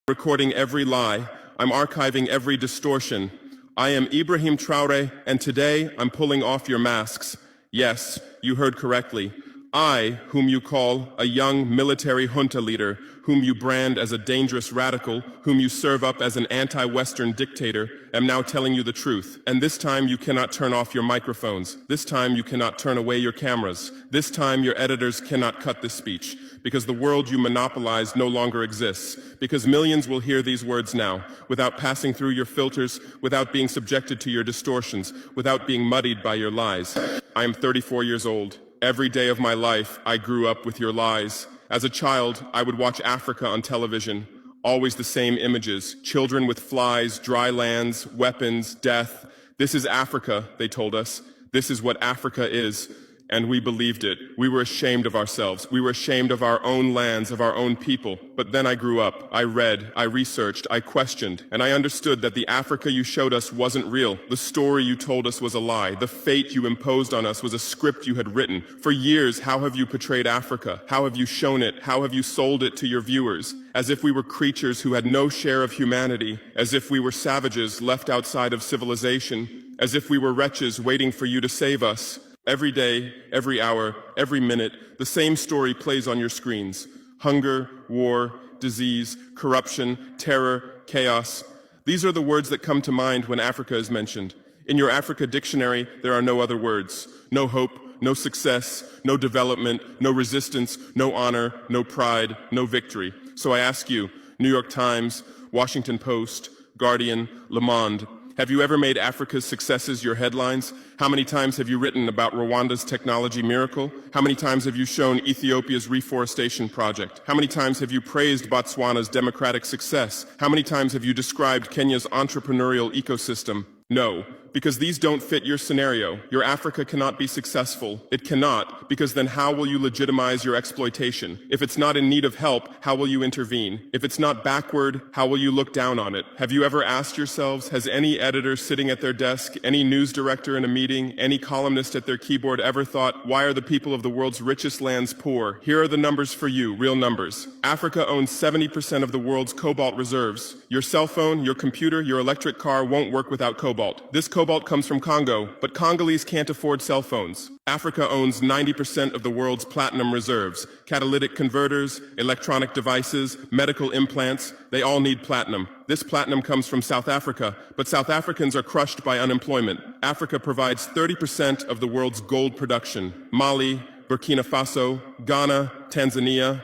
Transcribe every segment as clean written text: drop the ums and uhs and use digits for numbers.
Recording every lie. I'm archiving every distortion. I am Ibrahim Traore, and today I'm pulling off your masks. Yes, you heard correctly. I, whom you call a young military junta leader, whom you brand as a dangerous radical, whom you serve up as an anti-Western dictator, am now telling you the truth. And this time you cannot turn off your microphones. This time you cannot turn away your cameras. This time your editors cannot cut this speech. Because the world you monopolize no longer exists. Because millions will hear these words now, without passing through your filters, without being subjected to your distortions, without being muddied by your lies. I am 34 years old. Every day of my life, I grew up with your lies. As a child, I would watch Africa on television. Always the same images. Children with flies, dry lands, weapons, death. This is Africa, they told us. This is what Africa is. And we believed it. We were ashamed of ourselves. We were ashamed of our own lands, of our own people. But then I grew up. I read, I researched, I questioned, and I understood that the Africa you showed us wasn't real. The story you told us was a lie. The fate you imposed on us was a script you had written. For years, how have you portrayed Africa? How have you shown it? How have you sold it to your viewers? As if we were creatures who had no share of humanity, as if we were savages left outside of civilization, as if we were wretches waiting for you to save us. Every day, every hour, every minute, the same story plays on your screens. Hunger, war, disease, corruption, terror, chaos. These are the words that come to mind when Africa is mentioned. In your Africa dictionary, there are no other words. No hope, no success, no development, no resistance, no honor, no pride, no victory. So I ask you, New York Times, Washington Post, Guardian, Le Monde, have you ever made Africa's successes your headlines? How many times have you written about Rwanda's technology miracle? How many times have you shown Ethiopia's reforestation project? How many times have you praised Botswana's democratic success? How many times have you described Kenya's entrepreneurial ecosystem? No, because these don't fit your scenario. Your Africa cannot be successful. It cannot, because then how will you legitimize your exploitation? If it's not in need of help, how will you intervene? If it's not backward, how will you look down on it? Have you ever asked yourselves, has any editor sitting at their desk, any news director in a meeting, any columnist at their keyboard ever thought, why are the people of the world's richest lands poor? Here are the numbers for you, real numbers. Africa owns 70% of the world's cobalt reserves. Your cell phone, your computer, your electric car won't work without cobalt. This cobalt comes from Congo, but Congolese can't afford cell phones. Africa owns 90% of the world's platinum reserves. Catalytic converters, electronic devices, medical implants, they all need platinum. This platinum comes from South Africa, but South Africans are crushed by unemployment. Africa provides 30% of the world's gold production. Mali, Burkina Faso, Ghana, Tanzania.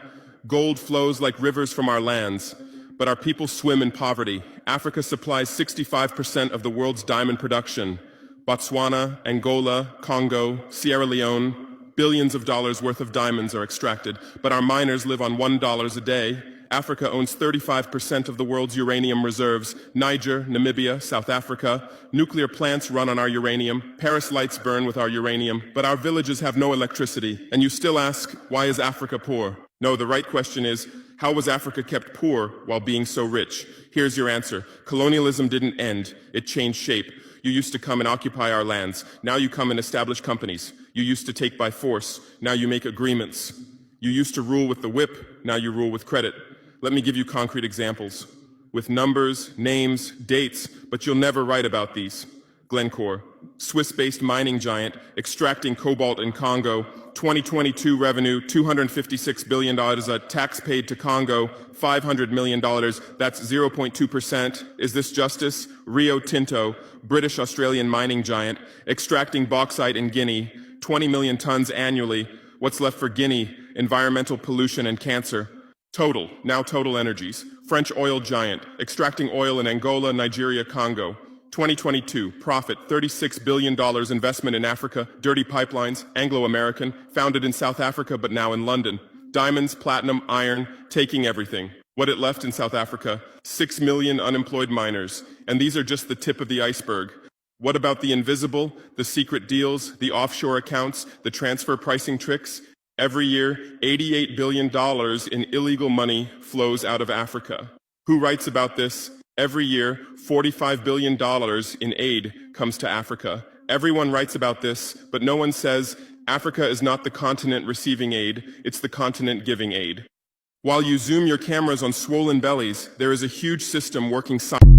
Gold flows like rivers from our lands. But our people swim in poverty. Africa supplies 65% of the world's diamond production. Botswana, Angola, Congo, Sierra Leone, billions of dollars worth of diamonds are extracted, but our miners live on $1 a day. Africa owns 35% of the world's uranium reserves. Niger, Namibia, South Africa. Nuclear plants run on our uranium. Paris lights burn with our uranium, but our villages have no electricity. And you still ask, why is Africa poor? No, the right question is, how was Africa kept poor while being so rich? Here's your answer. Colonialism didn't end. It changed shape. You used to come and occupy our lands. Now you come and establish companies. You used to take by force. Now you make agreements. You used to rule with the whip. Now you rule with credit. Let me give you concrete examples. With numbers, names, dates, but you'll never write about these. Glencore, Swiss-based mining giant, extracting cobalt in Congo. 2022 revenue, $256 billion, a tax paid to Congo, $500 million, that's 0.2%. Is this justice? Rio Tinto, British-Australian mining giant, extracting bauxite in Guinea, 20 million tons annually. What's left for Guinea? Environmental pollution and cancer. Total, now Total Energies, French oil giant, extracting oil in Angola, Nigeria, Congo. 2022, profit, $36 billion investment in Africa, dirty pipelines, Anglo-American, founded in South Africa but now in London. Diamonds, platinum, iron, taking everything. What it left in South Africa? 6 million unemployed miners. And these are just the tip of the iceberg. What about the invisible, the secret deals, the offshore accounts, the transfer pricing tricks? Every year, $88 billion in illegal money flows out of Africa. Who writes about this? Every year, $45 billion in aid comes to Africa. Everyone writes about this, but no one says Africa is not the continent receiving aid, it's the continent giving aid. While you zoom your cameras on swollen bellies, there is a huge system working silently.